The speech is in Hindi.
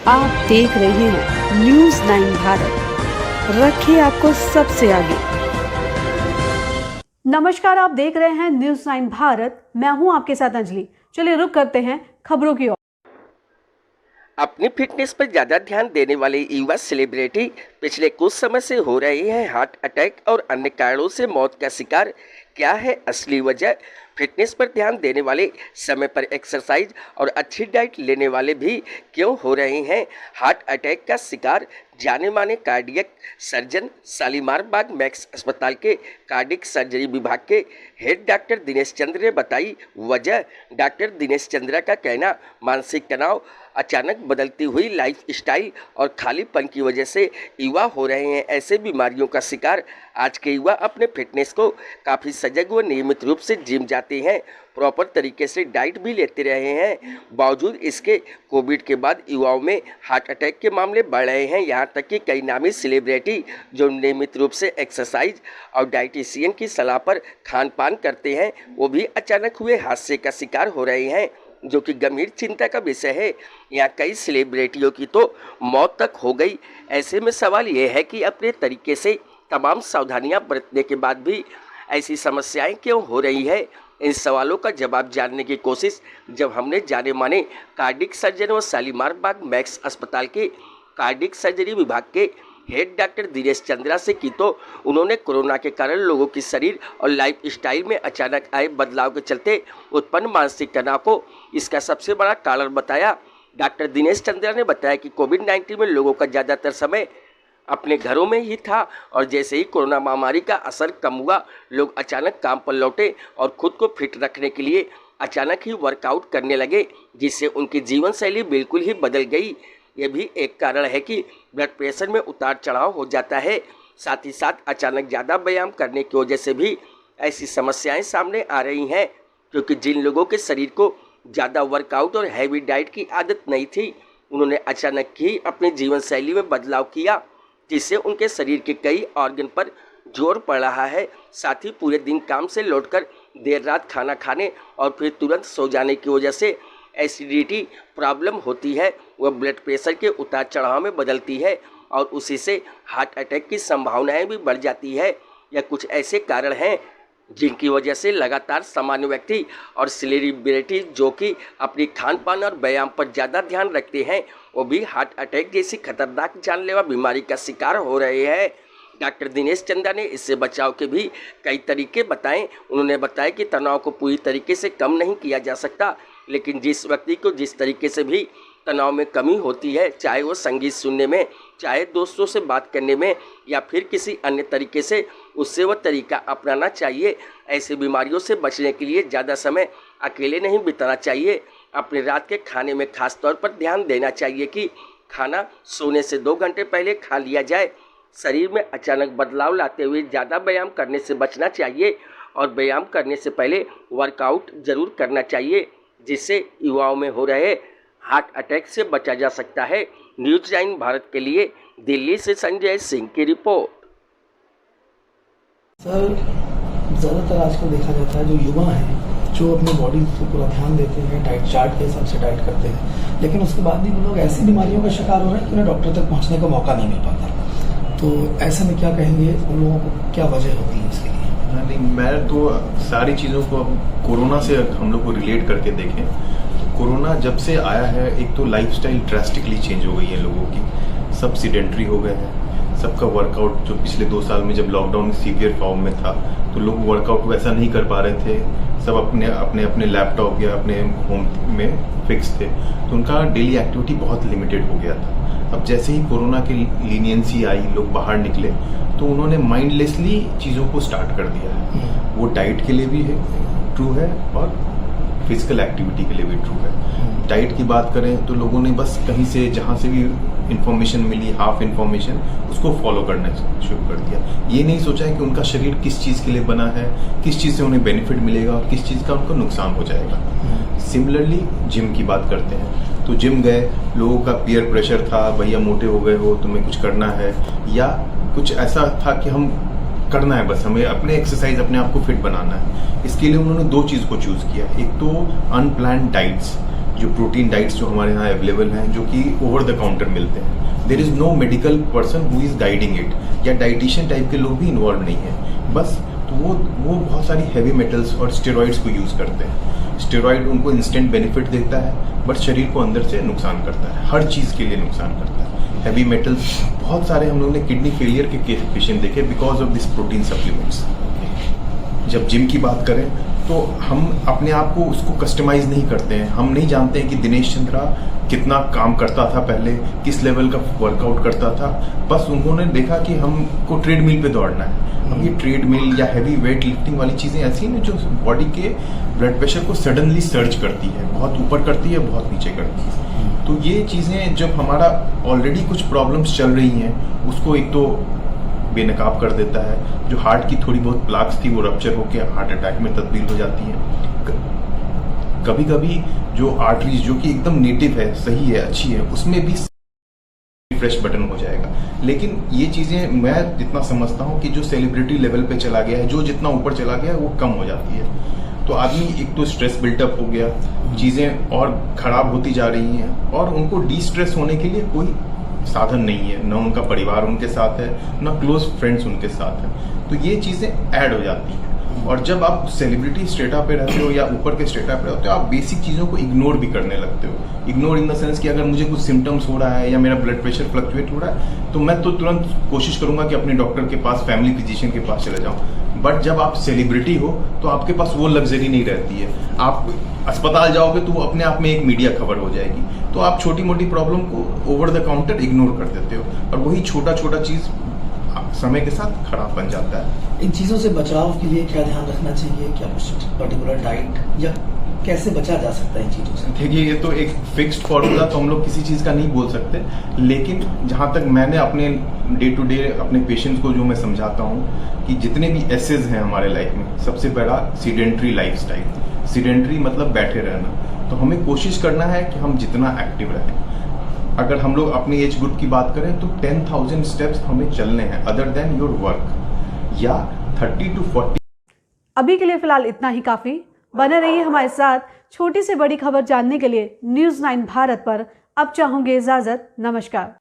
आप देख रहे हैं न्यूज़ 9 भारत, रखिए आपको सबसे आगे। नमस्कार, आप देख रहे हैं न्यूज़ 9 भारत, मैं हूं आपके साथ अंजलि। चलिए रुक करते हैं खबरों की ओर। अपनी फिटनेस पर ज्यादा ध्यान देने वाले युवा सेलिब्रिटी पिछले कुछ समय से हो रहे हैं हार्ट अटैक और अन्य कारणों से मौत का शिकार। क्या है असली वजह? फिटनेस पर ध्यान देने वाले, समय पर एक्सरसाइज और अच्छी डाइट लेने वाले भी क्यों हो रहे हैं हार्ट अटैक का शिकार? जाने माने कार्डियक सर्जन शालीमार बाग मैक्स अस्पताल के कार्डियक सर्जरी विभाग के हेड डॉक्टर दिनेश चंद्र ने बताई वजह। डॉक्टर दिनेश चंद्रा का कहना, मानसिक तनाव, अचानक बदलती हुई लाइफ स्टाइल और खालीपन की वजह से युवा हो रहे हैं ऐसे बीमारियों का शिकार। आज के युवा अपने फिटनेस को काफ़ी सजग व नियमित रूप से जिम जाते हैं, प्रॉपर तरीके से डाइट भी लेते रहे हैं। बावजूद इसके कोविड के बाद युवाओं में हार्ट अटैक के मामले बढ़ रहे हैं। यहाँ तक कि कई नामी सेलिब्रिटी जो नियमित रूप से एक्सरसाइज और डाइटिशियन की सलाह पर खान पान करते हैं, वो भी अचानक हुए हादसे का शिकार हो रहे हैं, जो कि गंभीर चिंता का विषय है। यहाँ कई सेलिब्रिटियों की तो मौत तक हो गई। ऐसे में सवाल ये है कि अपने तरीके से तमाम सावधानियां बरतने के बाद भी ऐसी समस्याएं क्यों हो रही है? इन सवालों का जवाब जानने की कोशिश जब हमने जाने माने कार्डियक सर्जन व शालीमार बाग मैक्स अस्पताल के कार्डियक सर्जरी विभाग के हेड डॉक्टर दिनेश चंद्रा से की, तो उन्होंने कोरोना के कारण लोगों की शरीर और लाइफ स्टाइल में अचानक आए बदलाव के चलते उत्पन्न मानसिक तनाव को इसका सबसे बड़ा कारण बताया। डॉक्टर दिनेश चंद्रा ने बताया कि कोविड-19 में लोगों का ज़्यादातर समय अपने घरों में ही था और जैसे ही कोरोना महामारी का असर कम हुआ, लोग अचानक काम पर लौटे और खुद को फिट रखने के लिए अचानक ही वर्कआउट करने लगे, जिससे उनकी जीवन शैली बिल्कुल ही बदल गई। यह भी एक कारण है कि ब्लड प्रेशर में उतार चढ़ाव हो जाता है। साथ ही साथ अचानक ज़्यादा व्यायाम करने की वजह से भी ऐसी समस्याएं सामने आ रही हैं, क्योंकि जिन लोगों के शरीर को ज़्यादा वर्कआउट और हैवी डाइट की आदत नहीं थी, उन्होंने अचानक ही अपनी जीवन शैली में बदलाव किया, जिससे उनके शरीर के कई ऑर्गन पर जोर पड़ रहा है। साथ ही पूरे दिन काम से लौटकर देर रात खाना खाने और फिर तुरंत सो जाने की वजह से एसिडिटी प्रॉब्लम होती है, वह ब्लड प्रेशर के उतार चढ़ाव में बदलती है और उसी से हार्ट अटैक की संभावनाएं भी बढ़ जाती है। यह कुछ ऐसे कारण हैं जिनकी वजह से लगातार सामान्य व्यक्ति और सेलिब्रिटी जो कि अपनी खान पान और व्यायाम पर ज़्यादा ध्यान रखते हैं, वो भी हार्ट अटैक जैसी खतरनाक जानलेवा बीमारी का शिकार हो रहे हैं। डॉक्टर दिनेश चंद्रा ने इससे बचाव के भी कई तरीके बताएं। उन्होंने बताया कि तनाव को पूरी तरीके से कम नहीं किया जा सकता, लेकिन जिस व्यक्ति को जिस तरीके से भी तनाव में कमी होती है, चाहे वो संगीत सुनने में, चाहे दोस्तों से बात करने में या फिर किसी अन्य तरीके से, उससे वह तरीका अपनाना चाहिए। ऐसी बीमारियों से बचने के लिए ज़्यादा समय अकेले नहीं बिताना चाहिए। अपने रात के खाने में खास तौर पर ध्यान देना चाहिए कि खाना सोने से 2 घंटे पहले खा लिया जाए। शरीर में अचानक बदलाव लाते हुए ज़्यादा व्यायाम करने से बचना चाहिए और व्यायाम करने से पहले वर्कआउट ज़रूर करना चाहिए, जिससे युवाओं में हो रहे हार्ट अटैक से बचा जा सकता है। न्यूज़ 9 भारत के लिए दिल्ली से संजय सिंह की रिपोर्ट। सर, ज़्यादातर आजकल देखा जाता है जो युवा हैं, जो अपनी बॉडी पर पूरा ध्यान देते हैं, डाइट चार्ट के हिसाब से डाइट करते हैं, लेकिन उसके बाद भी वो लोग ऐसी बीमारियों का शिकार हो रहे हैं कि उन्हें डॉक्टर तक पहुंचने का मौका नहीं मिल पाता। तो ऐसे में क्या कहेंगे, उन लोगों को क्या वजह होती है इसके लिए? नहीं, मैं तो सारी चीज़ों को अब कोरोना से हम लोग को रिलेट करके देखें तो कोरोना जब से आया है, एक तो लाइफस्टाइल ड्रास्टिकली चेंज हो गई है लोगों की, सब सीडेंट्री हो गए हैं। सबका वर्कआउट जो पिछले 2 साल में जब लॉकडाउन सीवियर फॉर्म में था तो लोग वर्कआउट वैसा नहीं कर पा रहे थे, सब अपने लैपटॉप या अपने होम में फिक्स थे, तो उनका डेली एक्टिविटी बहुत लिमिटेड हो गया था। अब जैसे ही कोरोना की लीनियंसी आई, लोग बाहर निकले, तो उन्होंने माइंडलेसली चीज़ों को स्टार्ट कर दिया है। वो डाइट के लिए भी ट्रू है और फिजिकल एक्टिविटी के लिए भी ट्रू है। डाइट की बात करें तो लोगों ने बस कहीं से जहाँ से भी इन्फॉर्मेशन मिली, हाफ इन्फॉर्मेशन, उसको फॉलो करना शुरू कर दिया। ये नहीं सोचा है कि उनका शरीर किस चीज़ के लिए बना है, किस चीज़ से उन्हें बेनिफिट मिलेगा और किस चीज़ का उनको नुकसान हो जाएगा। सिमिलरली जिम की बात करते हैं तो जिम गए, लोगों का पीयर प्रेशर था, भैया मोटे हो गए हो, तुम्हें कुछ करना है, या कुछ ऐसा था कि हम करना है, बस हमें अपने एक्सरसाइज अपने आप को फिट बनाना है। इसके लिए उन्होंने 2 चीज़ को चूज़ किया। एक तो अनप्लान्ड डाइट्स, जो प्रोटीन डाइट्स जो हमारे यहाँ अवेलेबल हैं, जो कि ओवर द काउंटर मिलते हैं। There is no medical person who is guiding it, या डाइटिशियन टाइप के लोग भी इन्वॉल्व नहीं है। बस तो वो बहुत सारी हैवी मेटल्स और स्टेरॉइड्स को यूज़ करते हैं। स्टेरॉइड उनको इंस्टेंट बेनिफिट देता है, बट शरीर को अंदर से नुकसान करता है, हर चीज़ के लिए नुकसान करता है। हैवी मेटल्स, बहुत सारे हम लोगों ने किडनी फेलियर के पेशेंट देखे because of this protein supplements. जब जिम की बात करें तो हम अपने आप को उसको कस्टमाइज नहीं करते हैं। हम नहीं जानते हैं कि दिनेश चंद्रा कितना काम करता था पहले, किस लेवल का वर्कआउट करता था। बस उन्होंने देखा कि हमको ट्रेडमिल पे दौड़ना है। अब ये ट्रेडमिल या हैवी वेट लिफ्टिंग वाली चीज़ें ऐसी हैं जो बॉडी के ब्लड प्रेशर को सडनली सर्ज करती है, बहुत ऊपर करती है, बहुत नीचे करती है। तो ये चीज़ें जब हमारा ऑलरेडी कुछ प्रॉब्लम्स चल रही हैं, उसको एक तो बेनकाब कर देता है। जो हार्ट की थोड़ी बहुत प्लाक्स थी वो रप्चर होकर हार्ट अटैक में तब्दील हो जाती है। कभी कभी जो आर्टरीज जो कि एकदम नेटिव है, सही है, अच्छी है, उसमें भी फ्रेश बटन हो जाएगा। लेकिन ये चीज़ें मैं जितना समझता हूँ कि जो सेलिब्रिटी लेवल पे चला गया है, जो जितना ऊपर चला गया है वो कम हो जाती है। तो आदमी एक तो स्ट्रेस बिल्टअप हो गया, चीज़ें और ख़राब होती जा रही हैं, और उनको डी स्ट्रेस होने के लिए कोई साधन नहीं है, न उनका परिवार उनके साथ है, न क्लोज फ्रेंड्स उनके साथ है। तो ये चीज़ें ऐड हो जाती हैं। और जब आप सेलिब्रिटी स्टेटा पे रहते हो या ऊपर के स्टेटा पे रहते हो, आप बेसिक चीज़ों को इग्नोर भी करने लगते हो। इग्नोर इन द सेंस कि अगर मुझे कुछ सिम्टम्स हो रहा है या मेरा ब्लड प्रेशर फ्लक्चुएट हो रहा है, तो मैं तो तुरंत कोशिश करूंगा कि अपने डॉक्टर के पास, फैमिली फिजिशियन के पास चले जाऊं। बट जब आप सेलिब्रिटी हो तो आपके पास वो लग्जरी नहीं रहती है। आप अस्पताल जाओगे तो वो अपने आप में एक मीडिया खबर हो जाएगी, तो आप छोटी मोटी प्रॉब्लम को ओवर द काउंटर इग्नोर कर देते हो, और वही छोटा छोटा चीज़ समय के साथ खराब बन जाता है। इन चीज़ों से बचाव के लिए क्या ध्यान रखना चाहिए? क्या कुछ पर्टिकुलर डाइट, या कैसे बचा जा सकता है इन चीज़ों से? देखिए, ये तो एक फिक्स्ड फॉर्मूला तो हम लोग किसी चीज़ का नहीं बोल सकते, लेकिन जहाँ तक मैंने अपने डे टू डे अपने पेशेंट्स को जो मैं समझाता हूँ कि जितने भी एसेज हैं हमारे लाइफ में, सबसे बड़ा सीडेंट्री लाइफस्टाइल। सीडेंट्री मतलब बैठे रहना। तो हमें कोशिश करना है कि हम जितना एक्टिव रहें। अगर हम लोग अपने एज ग्रुप की बात करें तो 10,000 स्टेप्स हमें चलने हैं अदर देन योर वर्क, या 30 to 40। अभी के लिए फिलहाल इतना ही काफी। बने रहिए हमारे साथ। छोटी से बड़ी खबर जानने के लिए न्यूज़ 9 भारत पर अब चाहूंगे इजाजत। नमस्कार।